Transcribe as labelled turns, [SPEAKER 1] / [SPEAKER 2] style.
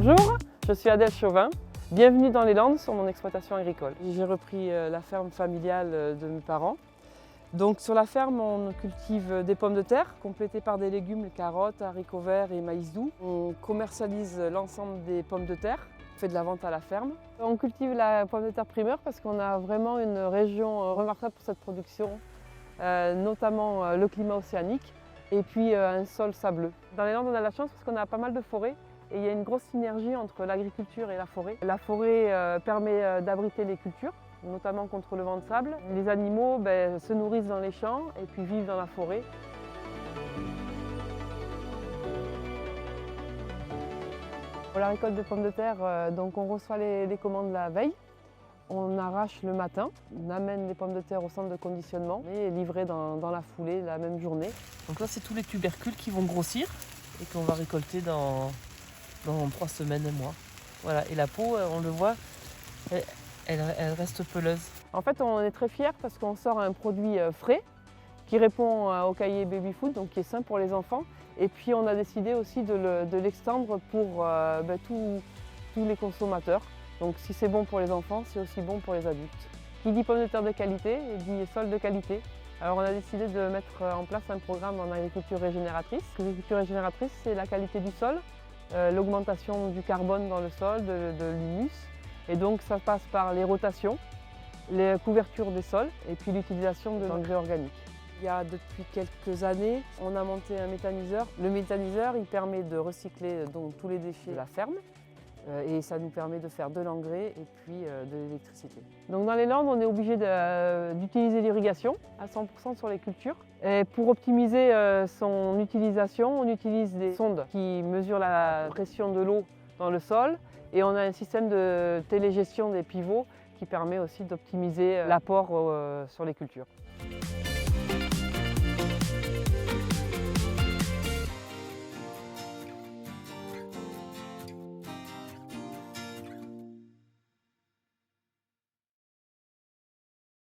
[SPEAKER 1] Bonjour, je suis Adèle Chauvin. Bienvenue dans les Landes sur mon exploitation agricole. J'ai repris la ferme familiale de mes parents. Donc sur la ferme, on cultive des pommes de terre complétées par des légumes, carottes, haricots verts et maïs doux. On commercialise l'ensemble des pommes de terre. On fait de la vente à la ferme. On cultive la pomme de terre primeur parce qu'on a vraiment une région remarquable pour cette production, notamment le climat océanique et puis un sol sableux. Dans les Landes, on a la chance parce qu'on a pas mal de forêts et il y a une grosse synergie entre l'agriculture et la forêt. La forêt permet d'abriter les cultures, notamment contre le vent de sable. Les animaux se nourrissent dans les champs et puis vivent dans la forêt. Pour la récolte de pommes de terre, donc on reçoit les commandes la veille. On arrache le matin, on amène les pommes de terre au centre de conditionnement et livré dans la foulée la même journée.
[SPEAKER 2] Donc là, c'est tous les tubercules qui vont grossir et qu'on va récolter dans 3 semaines, un mois. Voilà. Et la peau, on le voit, elle reste peleuse.
[SPEAKER 1] En fait, on est très fiers parce qu'on sort un produit frais qui répond au cahier baby food, donc qui est sain pour les enfants. Et puis on a décidé aussi de l'extendre pour tous les consommateurs. Donc si c'est bon pour les enfants, c'est aussi bon pour les adultes. Qui dit pomme de terre de qualité, dit sol de qualité. Alors on a décidé de mettre en place un programme en agriculture régénératrice. L'agriculture régénératrice, c'est la qualité du sol, l'augmentation du carbone dans le sol, de l'humus. Et donc ça passe par les rotations, les couvertures des sols et puis l'utilisation de l'engrais organique. Il y a depuis quelques années, on a monté un méthaniseur. Le méthaniseur, il permet de recycler donc, tous les déchets de la ferme et ça nous permet de faire de l'engrais et puis de l'électricité. Donc dans les Landes, on est obligé d'utiliser l'irrigation à 100% sur les cultures. Et pour optimiser son utilisation, on utilise des sondes qui mesurent la pression de l'eau dans le sol et on a un système de télégestion des pivots qui permet aussi d'optimiser l'apport sur les cultures.